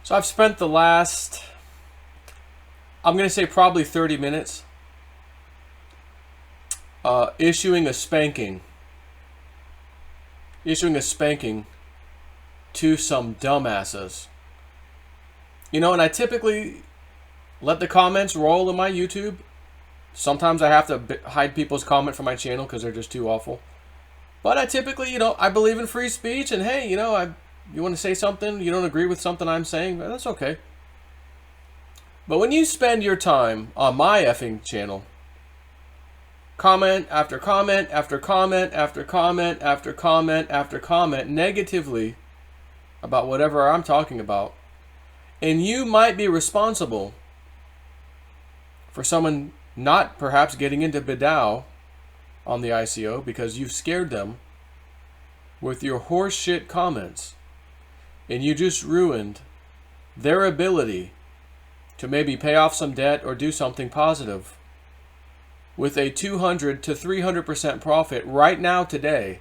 So I've spent the last, I'm going to say probably 30 minutes issuing a spanking to some dumbasses. You know, and I typically let the comments roll in my YouTube. Sometimes I have to hide people's comment from my channel because they're just too awful. But I typically, you know, I believe in free speech, and hey, you know, you want to say something, you don't agree with something I'm saying, that's okay. But when you spend your time on my effing channel, comment after comment after comment after comment after comment after comment negatively about whatever I'm talking about, and you might be responsible for someone not perhaps getting into Bidao on the ICO because you've scared them with your horseshit comments, and you just ruined their ability to maybe pay off some debt or do something positive with a 200 to 300% profit right now today.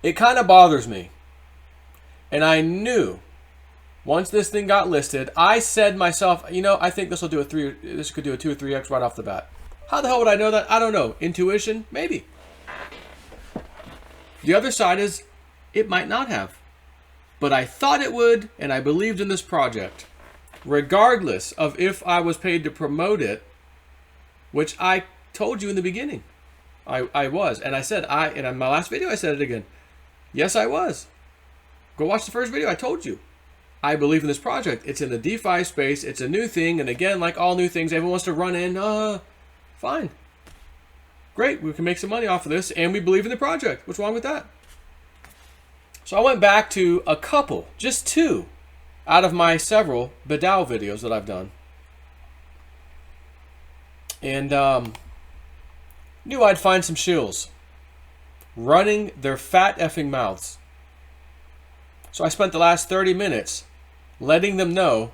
It kind of bothers me. And I knew once this thing got listed, I said myself, you know, I think this could do a 2 or 3x right off the bat. How the hell would I know that? I don't know. Intuition? Maybe. The other side is it might not have. But I thought it would, and I believed in this project. Regardless of if I was paid to promote it, which I told you in the beginning. I was. And I said, and in my last video I said it again. Yes, I was. Go watch the first video. I told you. I believe in this project. It's in the DeFi space. It's a new thing. And again, like all new things, everyone wants to run in. Fine. Great. We can make some money off of this. And we believe in the project. What's wrong with that? So I went back to a couple, just 2, out of my several Bidao videos that I've done. And knew I'd find some shills running their fat effing mouths. So I spent the last 30 minutes letting them know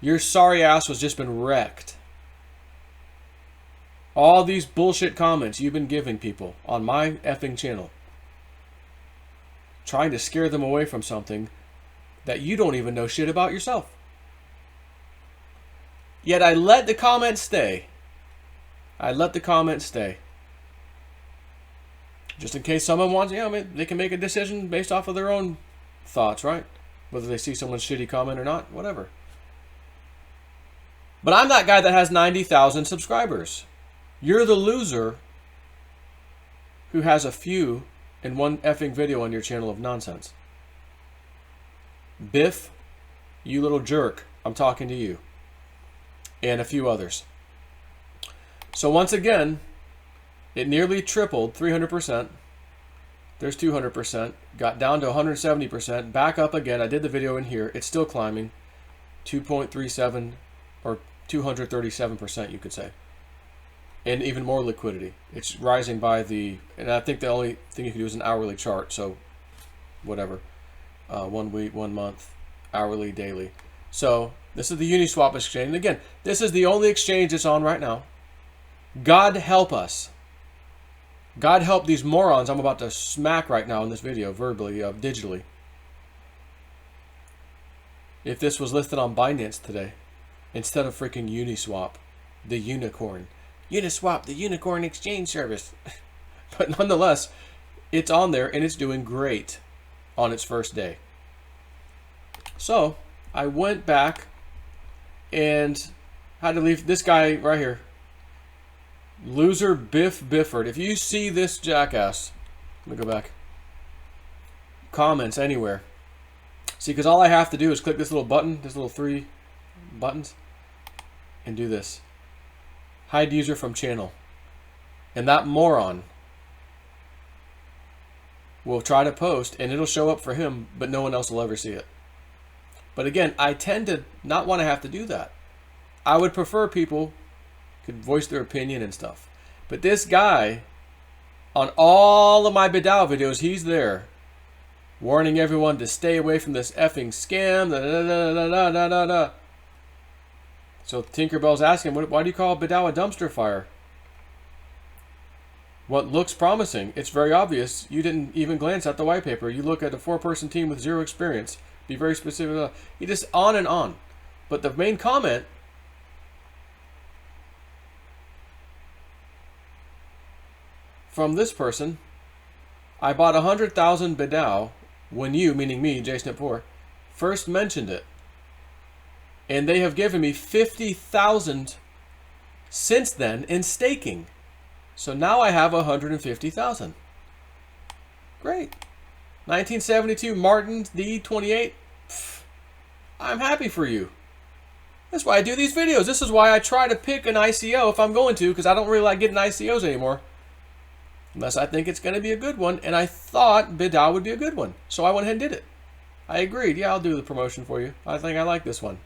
your sorry ass was just been wrecked. All these bullshit comments you've been giving people on my effing channel, trying to scare them away from something that you don't even know shit about yourself. Yet I let the comments stay. I let the comments stay. Just in case someone wants, you know, they can make a decision based off of their own thoughts, right? Whether they see someone's shitty comment or not, whatever. But I'm that guy that has 90,000 subscribers. You're the loser who has a few in one effing video on your channel of nonsense. Biff, you little jerk, I'm talking to you. And a few others. So once again, it nearly tripled, 300%. There's 200%. Got down to 170%. Back up again. I did the video in here. It's still climbing. 2.37 or 237%, you could say. And even more liquidity. It's rising by the, and I think the only thing you can do is an hourly chart. So whatever. 1 week, 1 month, hourly, daily. So this is the Uniswap exchange. And again, this is the only exchange it's on right now. God help us. God help these morons I'm about to smack right now in this video, verbally, digitally. If this was listed on Binance today, instead of freaking Uniswap, the unicorn. Uniswap, the unicorn exchange service. But nonetheless, it's on there and it's doing great on its first day. So I went back and had to leave this guy right here. Loser Biff Bifford. If you see this jackass, let me go back. Comments anywhere. See, because all I have to do is click this little button, this little 3 buttons, and do this. Hide user from channel. And that moron will try to post, and it'll show up for him, but no one else will ever see it. But again, I tend to not want to have to do that. I would prefer people could voice their opinion and stuff. But this guy, on all of my Bidao videos, he's there warning everyone to stay away from this effing scam. So Tinkerbell's asking, why do you call Bidao a dumpster fire? what looks promising. It's very obvious. You didn't even glance at the white paper. You look at a 4-person team with 0 experience. Be very specific. You just on and on. But the main comment from this person, I bought 100,000 Bidao when you, meaning me, JSnip4, first mentioned it. And they have given me 50,000 since then in staking. So now I have 150,000. Great. 1972 Martin D28. I'm happy for you. That's why I do these videos. This is why I try to pick an ICO if I'm going to, because I don't really like getting ICOs anymore. Unless I think it's going to be a good one. And I thought Bidao would be a good one. So I went ahead and did it. I agreed. Yeah, I'll do the promotion for you. I think I like this one.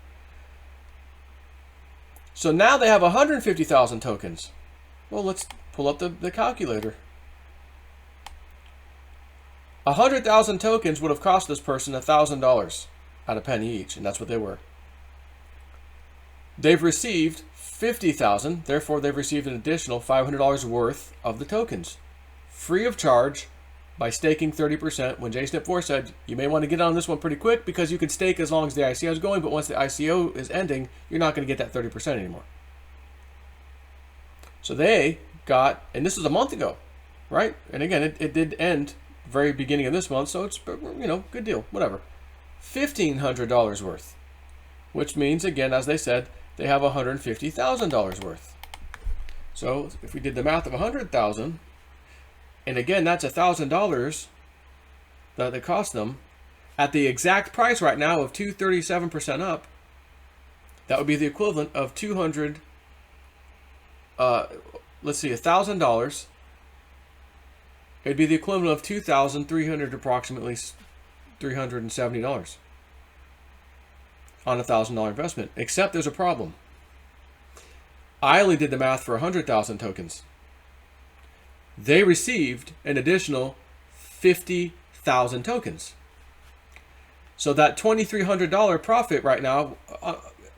So now they have 150,000 tokens. Well, let's pull up the calculator. 100,000 tokens would have cost this person $1,000 at a penny each, and that's what they were. They've received 50,000, therefore they've received an additional $500 worth of the tokens, free of charge, by staking 30%. When JSnip4 said, you may want to get on this one pretty quick because you can stake as long as the ICO is going, but once the ICO is ending, you're not going to get that 30% anymore. So they got, and this is a month ago, right? And again, it did end very beginning of this month, so it's, you know, good deal, whatever. $1,500 worth, which means, again, as they said, they have $150,000 worth. So if we did the math of 100,000, and again, that's $1,000 that it cost them at the exact price right now of 237% up. That would be the equivalent of 200. Let's see, $1,000. It'd be the equivalent of 2,300, approximately $370 on a $1,000 investment. Except there's a problem. I only did the math for 100,000 tokens. They received an additional 50,000 tokens. So that $2,300 profit right now,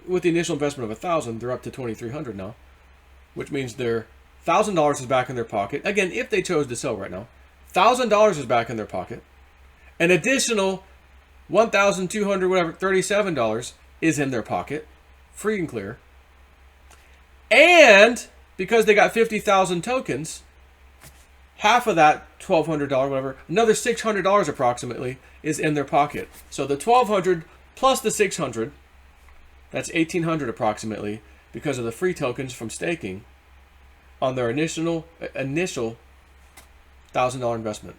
with the initial investment of $1,000, they're up to $2,300 now, which means their $1,000 is back in their pocket. Again, if they chose to sell right now, $1,000 is back in their pocket. An additional $1,237 is in their pocket, free and clear. And because they got 50,000 tokens, half of that $1,200, whatever, another $600 approximately is in their pocket. So the $1,200 plus the $600, that's $1,800 approximately, because of the free tokens from staking on their initial $1,000 investment.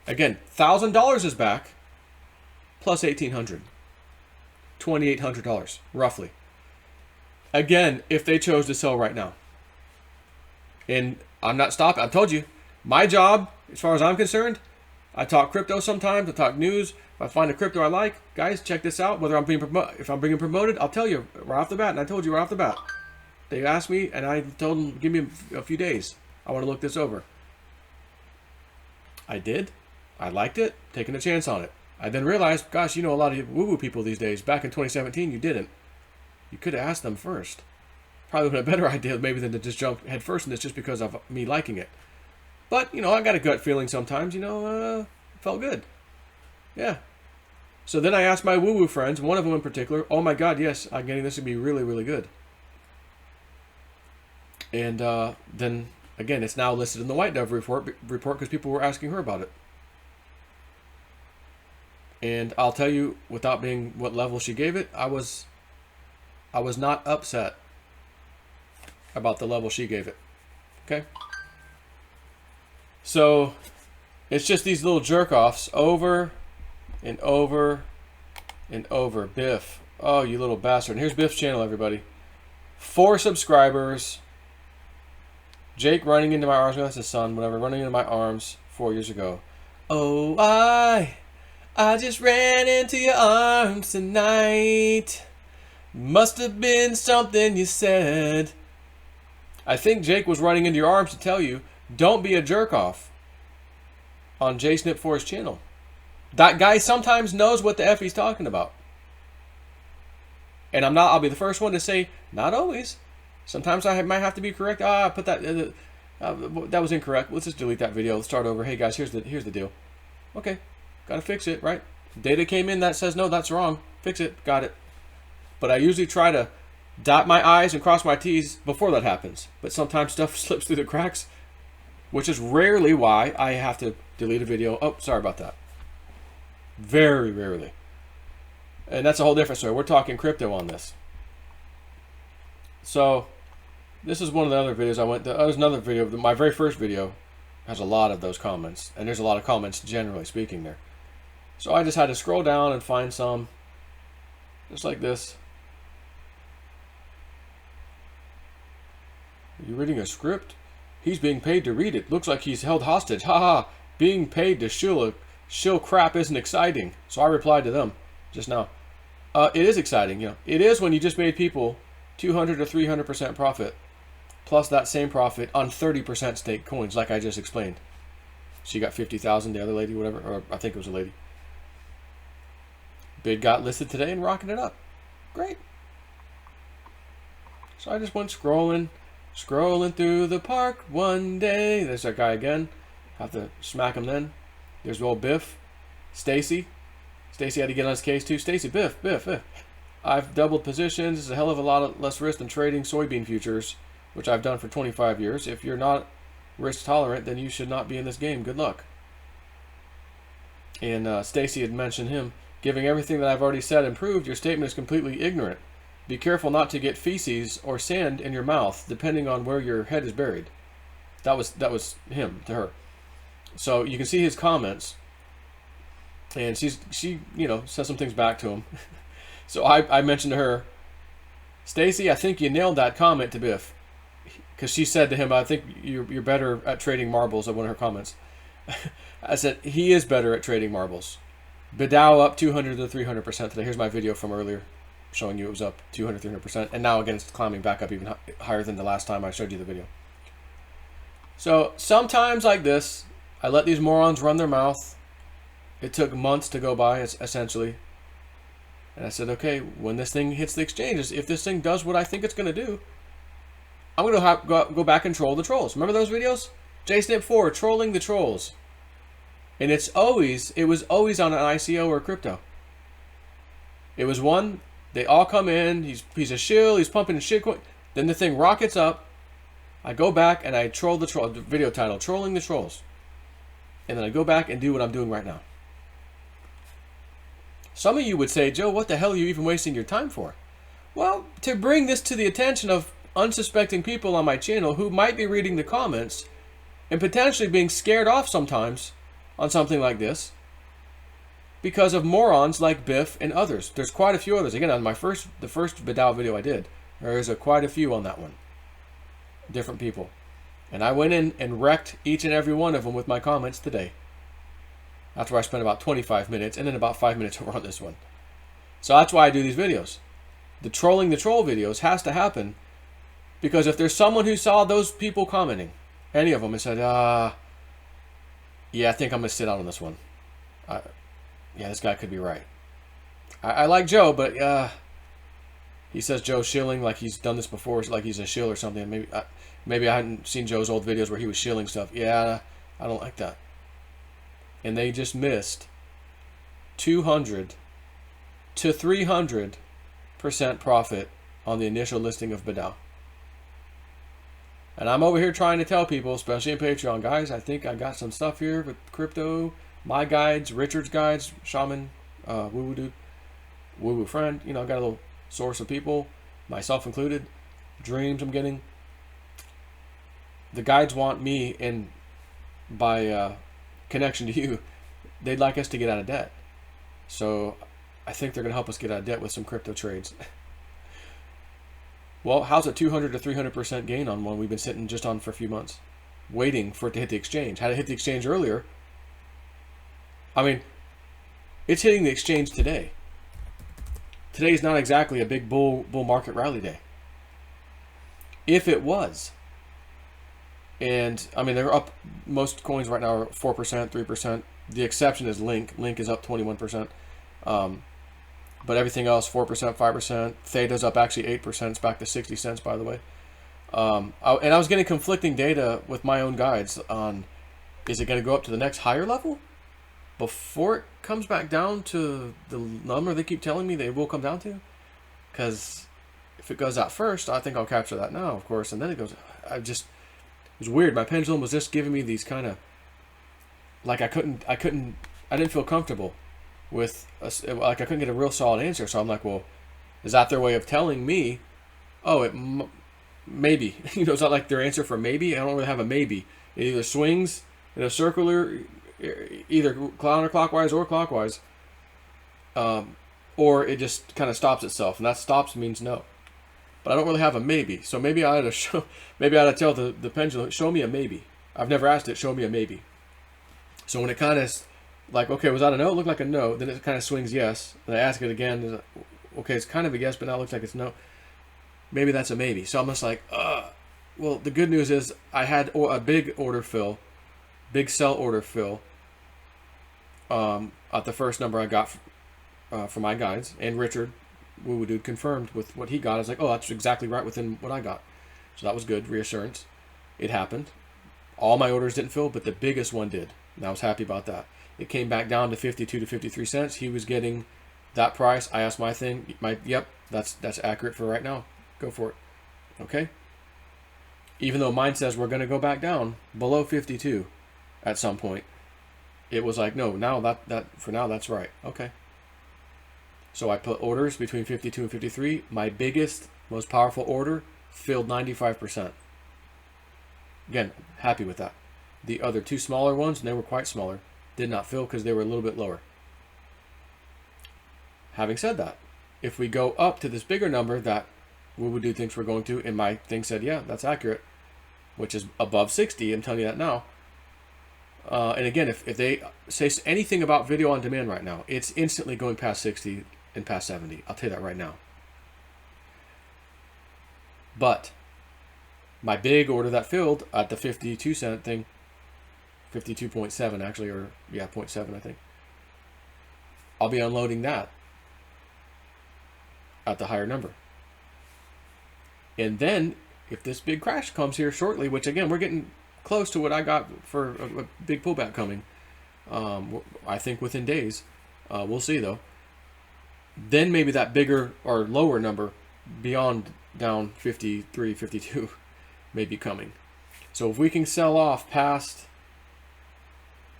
Again, $1,000 is back, plus $1,800, $2,800 roughly. Again, if they chose to sell right now. And I'm not stopping. I told you, my job, as far as I'm concerned, I talk crypto sometimes. I talk news. If I find a crypto I like, guys, check this out. Whether I'm being if I'm being promoted, I'll tell you right off the bat. And I told you right off the bat. They asked me, and I told them, give me a few days. I want to look this over. I did. I liked it. Taking a chance on it. I then realized, gosh, you know a lot of woo-woo people these days. Back in 2017, you didn't. You could have asked them first. Probably would have been a better idea maybe than to just jump head first in this just because of me liking it. But, you know, I got a gut feeling sometimes, you know, it felt good. Yeah. So then I asked my woo-woo friends, one of them in particular, oh my God, yes, I'm getting this to be really, really good. And then, again, it's now listed in the White Dove report because people were asking her about it. And I'll tell you, without being what level she gave it, I was not upset about the level she gave it. Okay? So, it's just these little jerk-offs over and over and over. Biff. Oh, you little bastard. And here's Biff's channel, everybody. 4 subscribers. Jake running into my arms. That's his son, whatever. Running into my arms 4 years ago. Oh, I just ran into your arms tonight. Must have been something you said. I think Jake was running into your arms to tell you, don't be a jerk-off on JSnip4's channel. That guy sometimes knows what the F he's talking about. And I'll be the first one to say, not always. Sometimes I might have to be correct. Put that, That was incorrect. Let's just delete that video. Let's start over. Hey guys, here's the deal. Okay, gotta fix it, right? Data came in that says no, that's wrong. Fix it. Got it. But I usually try to dot my I's and cross my T's before that happens. But sometimes stuff slips through the cracks, which is rarely why I have to delete a video. Oh, sorry about that. Very rarely. And that's a whole different story. We're talking crypto on this. So this is one of the other videos I went to. There's another video. My very first video has a lot of those comments. And there's a lot of comments, generally speaking, there. So I just had to scroll down and find some. Just like this. Are you reading a script? He's being paid to read it. Looks like he's held hostage. Haha. Being paid to shill crap isn't exciting. So I replied to them just now. It is exciting, you know. It is when you just made people 200 to 300% profit, plus that same profit on 30% stake coins, like I just explained. She got 50,000. The other lady, whatever, or I think it was a lady. Bid got listed today and rocking it up. Great. So I just went scrolling through the park one day. There's that guy again. Have to smack him then. There's old Biff. Stacy. Stacy had to get on his case too. Stacy, Biff. I've doubled positions. It's a hell of a lot less risk than trading soybean futures, which I've done for 25 years. If you're not risk tolerant, then you should not be in this game. Good luck. And Stacy had mentioned him. Giving everything that I've already said and proved, your statement is completely ignorant. Be careful not to get feces or sand in your mouth, depending on where your head is buried. That was him to her. So you can see his comments, and she you know, says some things back to him. So I mentioned to her, Stacy, I think you nailed that comment to Biff, because she said to him, I think you're better at trading marbles. Of one of her comments. I said he is better at trading marbles. Bidao up 200 to 300% today. Here's my video from earlier, showing you it was up 200 to 300%, and now again it's climbing back up even higher than the last time I showed you the video. So sometimes like this, I let these morons run their mouth. It took months to go by, essentially. And I said, okay, when this thing hits the exchanges, if this thing does what I think it's going to do, I'm going to go back and troll the trolls. Remember those videos? JSnip4, trolling the trolls. And it was always on an ICO or crypto. It was one, they all come in, he's a shill, he's pumping shitcoin. Then the thing rockets up. I go back and I troll the troll. Video title, Trolling the Trolls. And then I go back and do what I'm doing right now. Some of you would say, Joe, what the hell are you even wasting your time for? Well, to bring this to the attention of unsuspecting people on my channel who might be reading the comments and potentially being scared off sometimes on something like this because of morons like Biff and others. There's quite a few others. Again, on the first Bidao video I did, there's quite a few on that one. Different people. And I went in and wrecked each and every one of them with my comments today. That's where I spent about 25 minutes and then about 5 minutes over on this one. So that's why I do these videos. The trolling the troll videos has to happen because if there's someone who saw those people commenting, any of them, and said, yeah, I think I'm going to sit out on this one. Yeah, this guy could be right. I like Joe, but he says Joe's shilling like he's done this before, like he's a shill or something. Maybe I hadn't seen Joe's old videos where he was shilling stuff. Yeah, I don't like that. And they just missed 200 to 300% profit on the initial listing of Bidao. And I'm over here trying to tell people, especially in Patreon, guys, I think I got some stuff here with crypto, my guides, Richard's guides, Shaman, woo-woo dude, woo-woo friend. You know, I got a little source of people, myself included, dreams I'm getting. The guides want me, and by connection to you, they'd like us to get out of debt. So I think they're going to help us get out of debt with some crypto trades. Well, how's a 200 to 300% gain on one we've been sitting just on for a few months, waiting for it to hit the exchange? Had it hit the exchange earlier, I mean, it's hitting the exchange today. Today's not exactly a big bull market rally day. If it was, and I mean, they're up, most coins right now are 4%, 3%. The exception is Link. Link is up 21%. But everything else, 4%, 5%. Theta's up actually 8%. It's back to 60 cents, by the way. And I was getting conflicting data with my own guides on, is it going to go up to the next higher level before it comes back down to the number they keep telling me they will come down to? Because if it goes out first, I think I'll capture that now, of course, and then it goes. It was weird. My pendulum was just giving me these kind of, like I didn't feel comfortable with, like I couldn't get a real solid answer. So I'm like, well, is that their way of telling me, oh, maybe, it's not like their answer for maybe. I don't really have a maybe. It either swings in a circular, either counterclockwise or clockwise, or it just kind of stops itself, and that stops means no. But I don't really have a maybe, so maybe I ought to tell the pendulum, show me a maybe. I've never asked it, show me a maybe. So when it kind of like, okay, was that a no? It looked like a no. Then it kind of swings yes. Then I ask it again. Okay, it's kind of a yes, but now it looks like it's no. Maybe that's a maybe. So I'm just like, well, the good news is I had a big order fill, big sell order fill, at the first number I got for my guides, and Richard Woo Dude confirmed with what he got. I was like, oh, that's exactly right within what I got. So that was good, reassurance. It happened. All my orders didn't fill, but the biggest one did. And I was happy about that. It came back down to 52 to 53 cents. He was getting that price. I asked yep, that's accurate for right now. Go for it. Okay? Even though mine says we're going to go back down below 52 at some point, it was like, no, now that for now that's right. Okay. So I put orders between 52 and 53. My biggest, most powerful order filled 95%. Again, happy with that. The other two smaller ones, and they were quite smaller, did not fill because they were a little bit lower. Having said that, if we go up to this bigger number that Woo Dude thinks we're going to, and my thing said, yeah, that's accurate, which is above 60, I'm telling you that now. And again, if they say anything about video on demand right now, it's instantly going past 60 and past 70. I'll tell you that right now. But my big order that filled at the 52 cent thing, 52.7 actually, or yeah, 0.7 I think. I'll be unloading that at the higher number. And then if this big crash comes here shortly, which again, we're getting close to what I got for a big pullback coming, I think within days, we'll see though, then maybe that bigger or lower number beyond down 53, 52 may be coming. So if we can sell off past,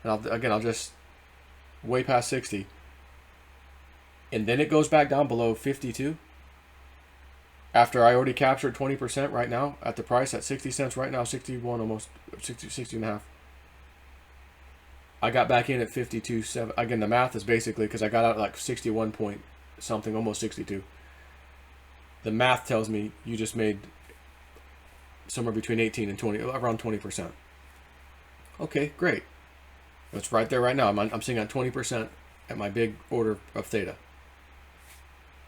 and I'll just way past 60, and then it goes back down below 52, after I already captured 20% right now at the price at 60 cents right now, 61, almost 60 and a half. I got back in at 52.7. Again, the math is basically because I got out at like 61 point something, almost 62. The math tells me you just made somewhere between 18 and 20, around 20%. Okay, great. It's right there right now. I'm sitting at 20% at my big order of theta.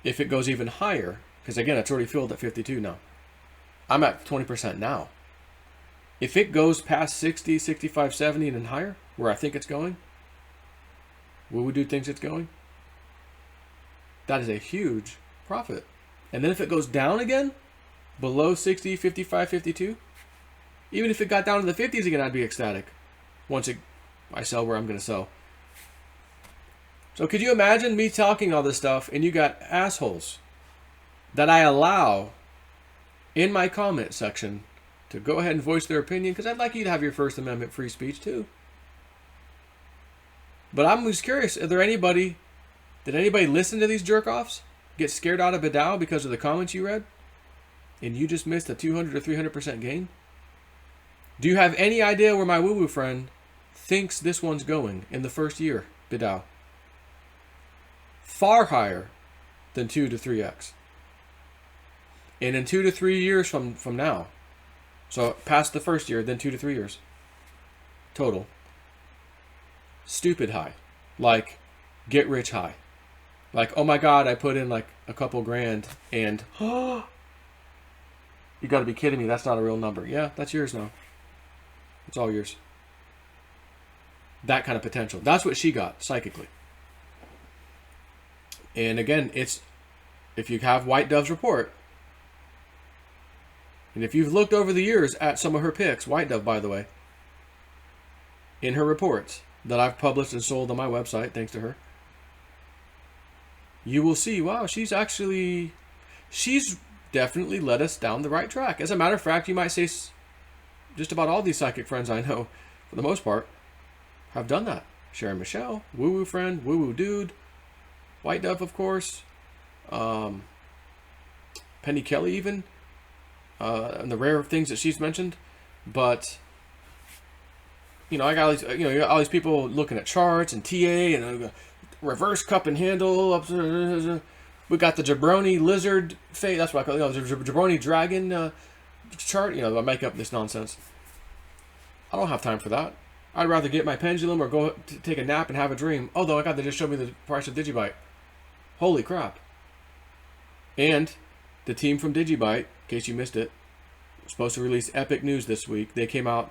If it goes even higher, because again, it's already filled at 52 now. I'm at 20% now. If it goes past 60, 65, 70 and higher, where I think it's going, Woo Dude thinks it's going, that is a huge profit. And then if it goes down again, below 60, 55, 52, even if it got down to the 50s again, I'd be ecstatic once I sell where I'm going to sell. So could you imagine me talking all this stuff and you got assholes that I allow in my comment section to go ahead and voice their opinion, because I'd like you to have your First Amendment free speech too. But I'm just curious, did anybody listen to these jerk-offs? Get scared out of Bidao because of the comments you read? And you just missed a 200 or 300% gain? Do you have any idea where my woo-woo friend thinks this one's going in the first year, Bidao? Far higher than 2 to 3x. And in 2 to 3 years from now, so past the first year, then 2 to 3 years total, stupid high, like get rich high, like, oh my god, I put in like a couple grand and you got to be kidding me, that's not a real number. Yeah, that's yours now. It's all yours. That kind of potential. That's what she got psychically. And again, it's, if you have White Dove's report, And if you've looked over the years at some of her picks, White Dove, by the way, in her reports that I've published and sold on my website, thanks to her, you will see, wow, she's definitely led us down the right track. As a matter of fact, you might say just about all these psychic friends I know, for the most part, have done that. Sharon Michelle, Woo Woo Friend, Woo Woo Dude, White Dove, of course, Penny Kelly even, and the rare things that she's mentioned. But I got all these, you got all these people looking at charts and TA and reverse cup and handle. We got the jabroni lizard face. That's what I call it. The jabroni dragon chart. I make up this nonsense. I don't have time for that. I'd rather get my pendulum or go take a nap and have a dream. Although I got to just show me the price of Digibyte. Holy crap. And the team from Digibyte, in case you missed it, was supposed to release epic news this week. They came out.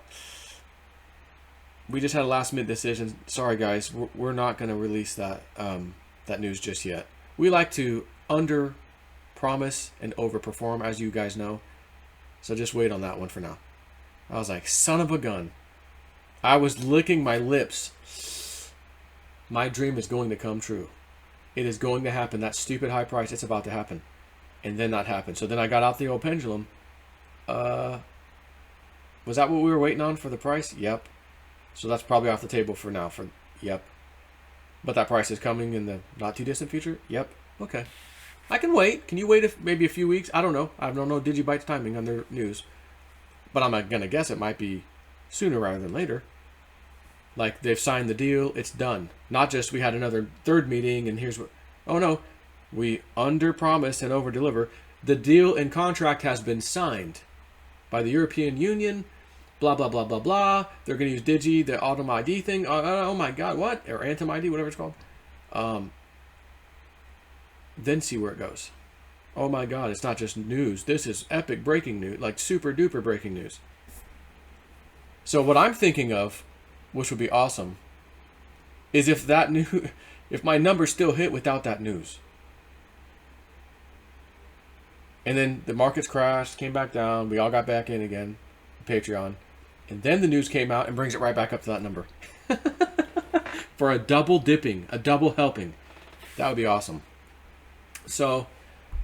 We just had a last minute decision. Sorry guys, we're not going to release that that news just yet. We like to under promise and overperform, as you guys know. So just wait on that one for now. I was like, son of a gun. I was licking my lips. My dream is going to come true. It is going to happen. That stupid high price, it's about to happen. And then that happened. So then I got out the old pendulum. Was that what we were waiting on for the price? Yep. So that's probably off the table for now. Yep. But that price is coming in the not too distant future? Yep. Okay. I can wait. Can you wait maybe a few weeks? I don't know. I don't know Digibyte's timing on their news. But I'm going to guess it might be sooner rather than later. Like, they've signed the deal, it's done. Not just we had another third meeting and here's what... Oh no, we under-promise and over-deliver. The deal and contract has been signed by the European Union, blah, blah, blah, blah, blah. They're going to use Digi, the Autumn ID thing. Oh my God, what? Or Anthem ID, whatever it's called. Then see where it goes. Oh my God, it's not just news. This is epic breaking news, like super duper breaking news. So what I'm thinking of, which would be awesome, is if my numbers still hit without that news. And then the markets crashed, came back down, we all got back in again, Patreon. And then the news came out and brings it right back up to that number. For a double dipping, a double helping. That would be awesome. So,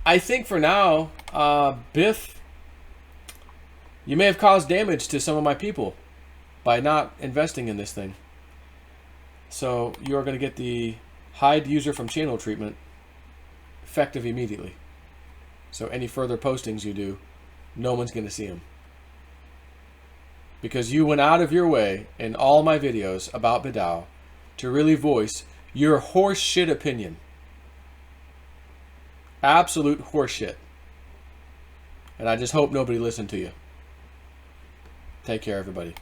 I think for now, Biff, you may have caused damage to some of my people by not investing in this thing. So you are going to get the hide user from channel treatment effective immediately. So any further postings you do, no one's going to see them. Because you went out of your way in all my videos about Bidao to really voice your horse shit opinion. Absolute horseshit. And I just hope nobody listened to you. Take care, everybody.